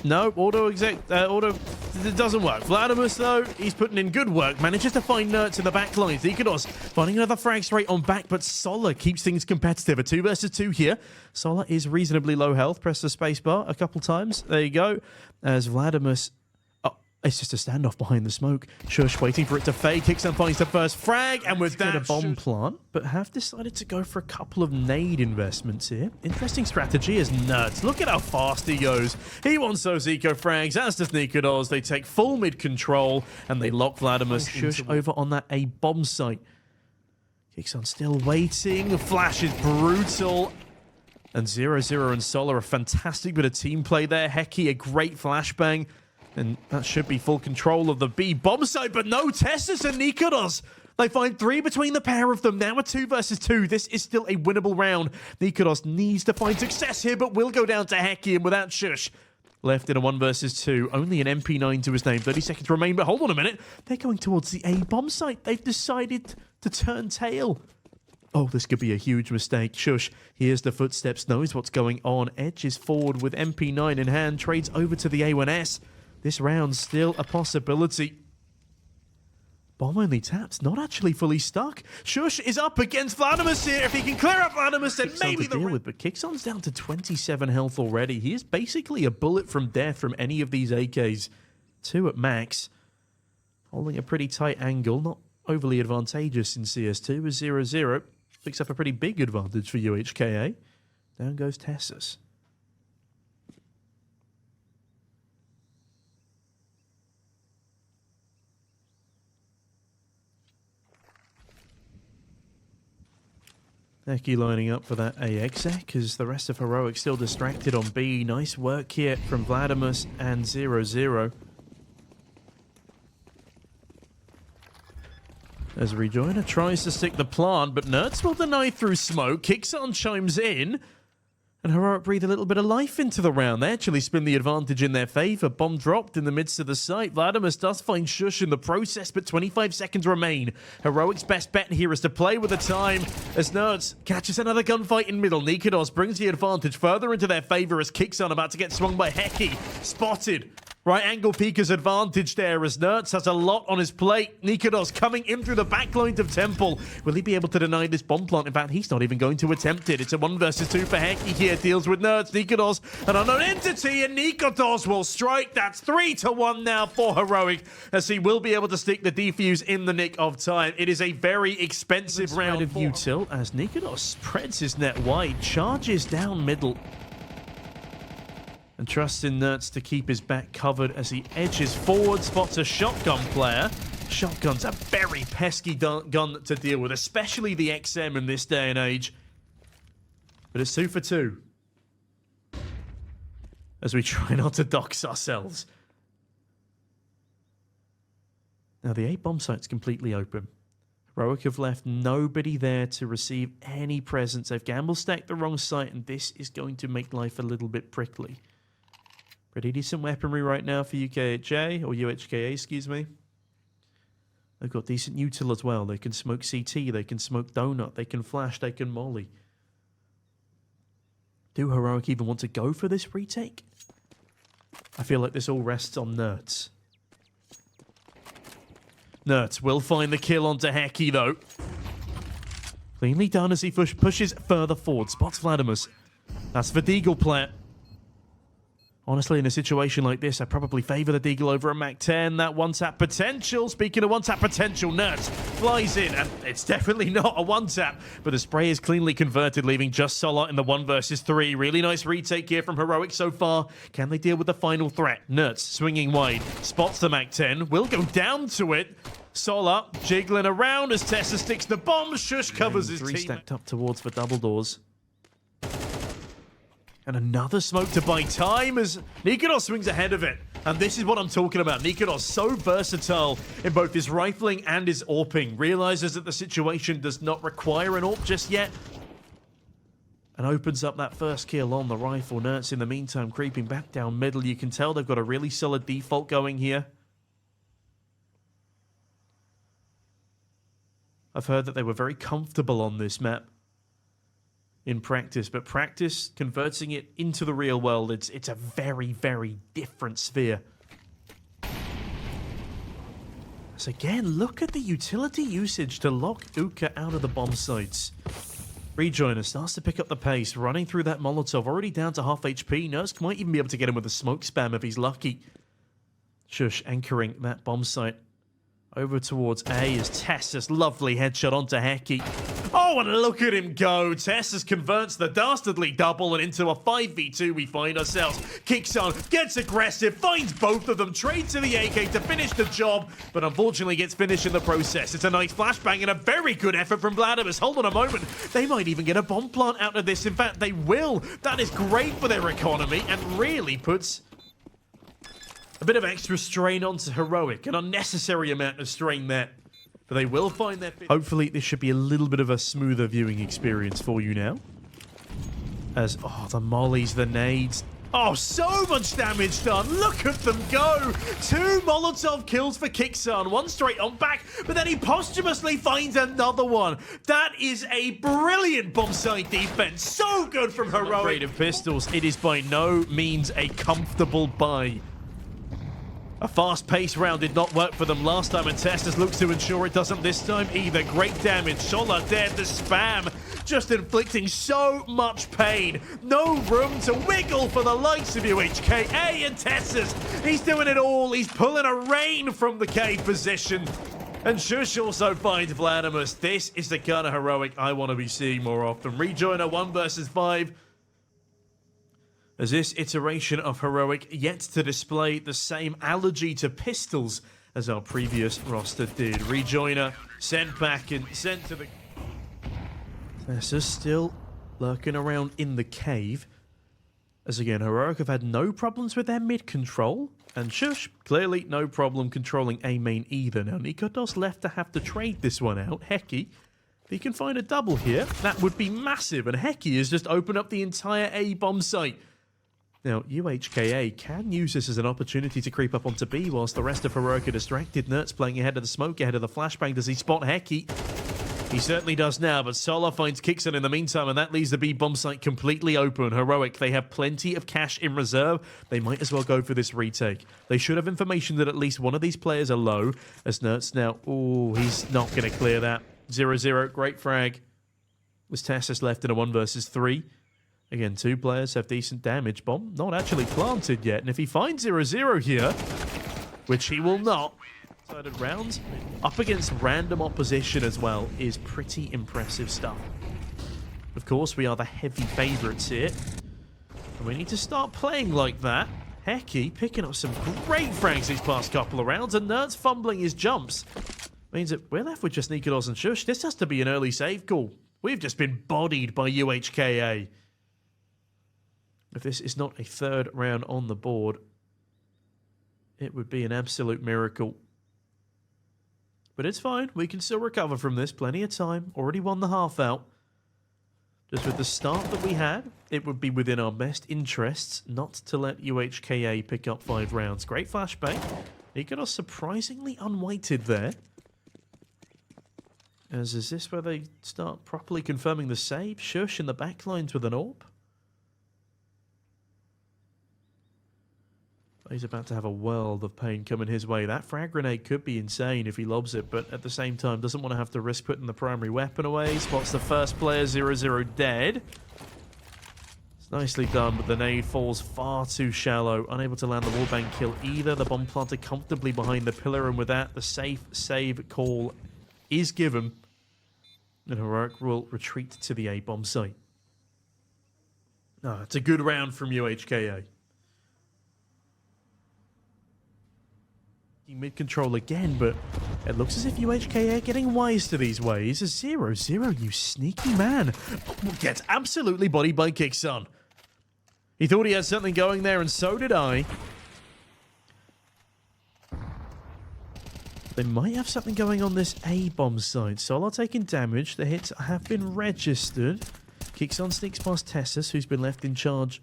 No, auto, it doesn't work. Vladimus, though, he's putting in good work. Manages to find Nerds in the back lines. niko finding another frag straight on back, but Solar keeps things competitive. A 2 versus 2 here. Solar is reasonably low health. Press the spacebar a couple times. There you go. As Vladimus... It's just a standoff behind the smoke. Shush waiting for it to fade. xantares finds the first frag, and with that, a bomb plant, but have decided to go for a couple of nade investments here. Interesting strategy is Nerds. Look at how fast he goes. He wants those eco frags, as does niko. They take full mid control, and they lock Vladimus. Shush over on that A bomb site. xantares still waiting. Flash is brutal. And 0-0 and Solar, a fantastic bit of team play there. Heki, a great flashbang. And that should be full control of the B bomb site, but no, twistzz and niko. They find 3 between the pair of them. Now a 2 versus 2. This is still a winnable round. niko needs to find success here, but will go down to Heki, and without Shush left in a 1 versus 2. Only an MP9 to his name. 30 seconds remain, but hold on a minute. They're going towards the A bomb site. They've decided to turn tail. Oh, this could be a huge mistake. Shush hears the footsteps, knows what's going on. Edges forward with MP9 in hand, trades over to the A1S. This round's still a possibility. Bomb only taps, not actually fully stuck. Shush is up against Vladimus here. If he can clear up Vladimus, then maybe the deal with. But xantares down to 27 health already. He is basically a bullet from death from any of these AKs. 2 at max. Holding a pretty tight angle, not overly advantageous in CS2 as 0-0. Picks up a pretty big advantage for UHKA. Down goes twistzz. Heki lining up for that A exec as the rest of Heroic still distracted on B. Nice work here from Vladimus and 0-0. As Rejoiner tries to stick the plant, but Nerds will deny through smoke. xantares chimes in, and Heroic breathe a little bit of life into the round. They actually spin the advantage in their favor. Bomb dropped in the midst of the site. Vladimus does find Shush in the process, but 25 seconds remain. Heroic's best bet here is to play with the time as Nerds catches another gunfight in middle. niko brings the advantage further into their favor as xantares about to get swung by Heki. Spotted. Right angle peeker's advantage there as Nerds has a lot on his plate. niko coming in through the backline of Temple. Will he be able to deny this bomb plant? In fact, he's not even going to attempt it. It's a 1 versus 2 for Heki here. Deals with Nerds. niko an unknown entity, and niko will strike. That's 3-1 now for Heroic as he will be able to stick the defuse in the nick of time. It is a very expensive round of util as niko spreads his net wide, charges down middle, and trusts in Nerds to keep his back covered as he edges forward, spots a shotgun player. Shotgun's a very pesky gun to deal with, especially the XM in this day and age. But it's 2 for 2. As we try not to dox ourselves. Now the A bomb site's completely open. Heroic have left nobody there to receive any presence. They've gamble stacked the wrong site, and this is going to make life a little bit prickly. Pretty decent weaponry right now for UKHA, or UHKA, excuse me. They've got decent util as well. They can smoke CT, they can smoke donut, they can flash, they can molly. Do Heroic even want to go for this retake? I feel like this all rests on Nerds. Nerds will find the kill onto Heki though. Cleanly done as he pushes further forward. Spots Vladimus. That's the Deagle player. Honestly, in a situation like this, I probably favor the Deagle over a Mac 10. That one-tap potential. Speaking of one-tap potential, Nerds flies in, and it's definitely not a one-tap, but the spray is cleanly converted, leaving just Solar in the 1 versus 3. Really nice retake here from Heroic so far. Can they deal with the final threat? Nerds swinging wide, spots the Mac 10, will go down to it. Solar jiggling around as twistzz sticks the bomb. Shush covers his team. Stacked up towards the double doors. And another smoke to buy time as niko swings ahead of it. And this is what I'm talking about. niko so versatile in both his rifling and his AWPing. Realizes that the situation does not require an AWP just yet. And opens up that first kill on the rifle. Nerds in the meantime creeping back down middle. You can tell they've got a really solid default going here. I've heard that they were very comfortable on this map. in practice, but practice, converting it into the real world, it's a very, very different sphere. So again, look at the utility usage to lock Uka out of the bomb sites. Rejoiner starts to pick up the pace, running through that Molotov, already down to half HP. Nurse might even be able to get him with a smoke spam if he's lucky. Shush anchoring that bomb site over towards A as teccsgocontact, lovely headshot onto Hecky. Oh, and look at him go. teccsgocontact converts the dastardly double, and into a 5v2 we find ourselves. Kicks on, gets aggressive, finds both of them, trades to the AK to finish the job, but unfortunately gets finished in the process. It's a nice flashbang and a very good effort from Vladimir. Hold on a moment. They might even get a bomb plant out of this. In fact, they will. That is great for their economy and really puts a bit of extra strain onto Heroic, an unnecessary amount of strain there. But they will find their fit. Hopefully, this should be a little bit of a smoother viewing experience for you now. As, oh, the mollies, the nades. Oh, so much damage done. Look at them go. 2 Molotov kills for Kixan. 1 straight on back, but then he posthumously finds another one. That is a brilliant bomb site defense. So good from Heroic. Rate of pistols. It is by no means a comfortable buy. A fast-paced round did not work for them last time, and teccsgocontact looks to ensure it doesn't this time either. Great damage. Solar dead. The spam just inflicting so much pain. No room to wiggle for the likes of UHKA and teccsgocontact. He's doing it all. He's pulling a rain from the cave position. And Shush also finds Vladimir. This is the kind of Heroic I want to be seeing more often. Rejoiner 1 versus 5. As this iteration of Heroic yet to display the same allergy to pistols as our previous roster did. Rejoiner sent back and sent to the... teccsgocontact still lurking around in the cave. As again, Heroic have had no problems with their mid control. And Shush, clearly no problem controlling A main either. Now, niko's left to have to trade this one out. Hecky, if he can find a double here, that would be massive. And Hecky has just opened up the entire A bomb site. Now, UHKA can use this as an opportunity to creep up onto B whilst the rest of Heroic are distracted. Nertz playing ahead of the smoke, ahead of the flashbang. Does he spot Hecky? He certainly does now, but Solar finds Kixan in the meantime, and that leaves the B bomb site completely open. Heroic, they have plenty of cash in reserve. They might as well go for this retake. They should have information that at least one of these players are low, as Nertz now... oh, he's not going to clear that. 0-0, great frag. Was teccsgocontact left in a 1 versus 3. Again, 2 players have decent damage. Bomb not actually planted yet. And if he finds 0-0 here, which he will not, sided rounds up against random opposition as well is pretty impressive stuff. Of course, we are the heavy favourites here. And we need to start playing like that. Hecky picking up some great frags these past couple of rounds. And Nertz fumbling his jumps. Means that we're left with just niko and Shush. This has to be an early save call. We've just been bodied by UHKA. If this is not a 3rd round on the board, it would be an absolute miracle. But it's fine. We can still recover from this. Plenty of time. Already won the half out. Just with the start that we had, it would be within our best interests not to let UHKA pick up 5 rounds. Great flashbang. niko surprisingly unweighted there. As is this where they start properly confirming the save? Shush in the backlines with an AWP. He's about to have a world of pain coming his way. That frag grenade could be insane if he lobs it, but at the same time doesn't want to have to risk putting the primary weapon away. Spots the first player, 0-0 dead. It's nicely done, but the nade falls far too shallow. Unable to land the wallbang kill either. The bomb planted comfortably behind the pillar, and with that, the safe save call is given. And Heroic will retreat to the A bomb site. Oh, it's a good round from UHKA. Mid-control again, but it looks as if UHKA are getting wise to these ways. A 0-0, you sneaky man. Gets absolutely bodied by Kixan. He thought he had something going there, and so did I. They might have something going on this A-bomb side. Solar taking damage. The hits have been registered. Kixan sneaks past teccsgocontact, who's been left in charge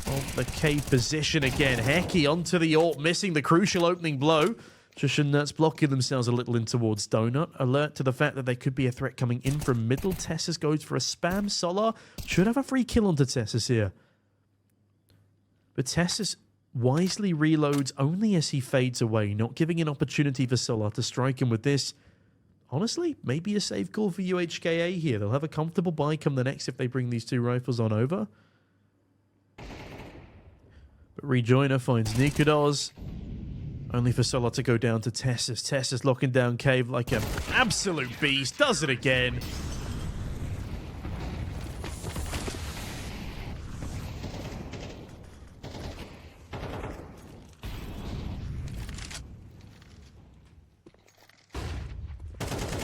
of the cave position again. Hecky onto the AWP, missing the crucial opening blow. Sjuush and niko's blocking themselves a little in towards Donut. Alert to the fact that there could be a threat coming in from middle. teccsgocontact goes for a spam. Solar should have a free kill onto teccsgocontact here. But teccsgocontact wisely reloads only as he fades away, not giving an opportunity for Solar to strike him with this. Honestly, maybe a safe call for UHKA here. They'll have a comfortable buy come the next if they bring these two rifles on over. But Rejoiner finds niko, only for Solar to go down to teccsgocontact. teccsgocontact locking down Cave like an absolute beast. Does it again.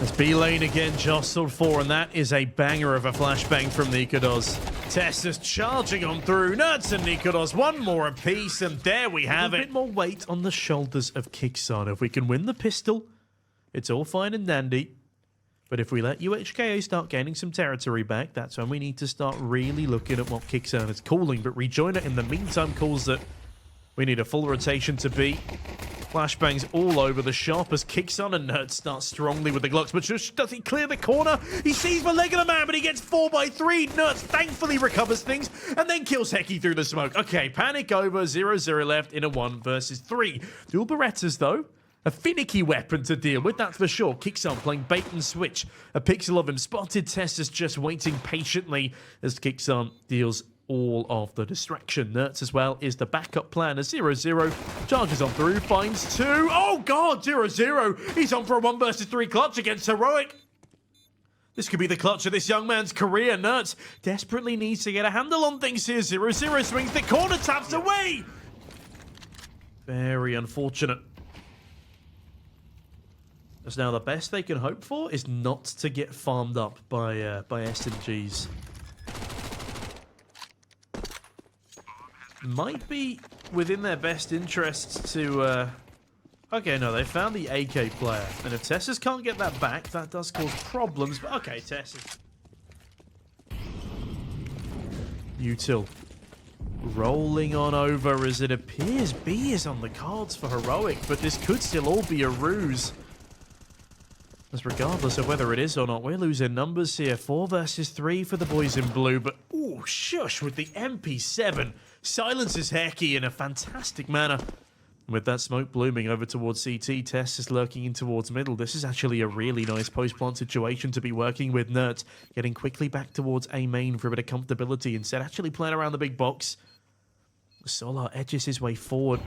As B lane again jostled for, and that is a banger of a flashbang from niko. teccsgocontact charging on through. niko's and niko, one more apiece, and there we have it. A bit more weight on the shoulders of xantares. If we can win the pistol, it's all fine and dandy. But if we let UHKA start gaining some territory back, that's when we need to start really looking at what xantares is calling. But Rejoiner in the meantime calls that we need a full rotation to beat. Flashbangs all over the shop as xantares and niko's start strongly with the Glocks. But Sjuush, does he clear the corner? He sees the leg of the man, but he gets 4x3. niko's thankfully recovers things and then kills Heki through the smoke. Okay, panic over. 0-0 left in a 1 versus 3. Dual Berettas, though. A finicky weapon to deal with, that's for sure. xantares playing bait and switch. A pixel of him spotted. teccsgocontact just waiting patiently as xantares deals all of the distraction. niko's as well is the backup plan. A 0-0 charges on through, finds 2. Oh god, 0-0. He's on for a 1 versus 3 clutch against Heroic. This could be the clutch of this young man's career. niko's desperately needs to get a handle on things here. 0-0 swings the corner, taps away. Very unfortunate. As now the best they can hope for is not to get farmed up by SMGs. Might be within their best interests to... Okay, no, they found the AK player. And if teccsgocontact can't get that back, that does cause problems. But okay, teccsgocontact. Util. Rolling on over as it appears B is on the cards for Heroic, but this could still all be a ruse. As regardless of whether it is or not, we're losing numbers here. 4 versus 3 for the boys in blue, but ooh, Sjuush with the MP7 silences Heki in a fantastic manner. With that smoke blooming over towards CT, teccsgocontact is lurking in towards middle. This is actually a really nice post-plant situation to be working with. niko's getting quickly back towards A main for a bit of comfortability instead, actually playing around the big box. Solar edges his way forward,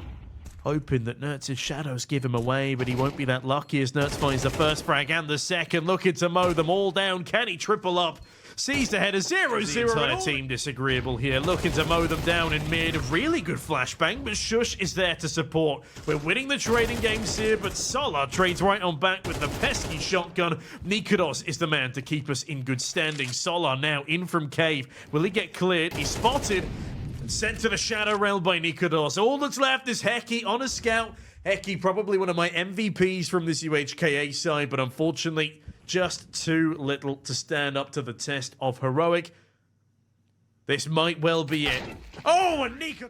hoping that niko's shadows give him away, but he won't be that lucky as niko's finds the first frag and the second, looking to mow them all down. Can he triple up? Sees the header. 0-0. The entire team disagreeable here, looking to mow them down in mid. A really good flashbang, but Sjuush is there to support. We're winning the trading games here, but Solar trades right on back with the pesky shotgun. niko is the man to keep us in good standing. Solar now in from Cave. Will he get cleared? He's spotted. Sent to the Shadow Realm by niko. All that's left is Heki on a scout. Heki, probably one of my MVPs from this UHKA side, but unfortunately, just too little to stand up to the test of Heroic. This might well be it. Oh, and niko...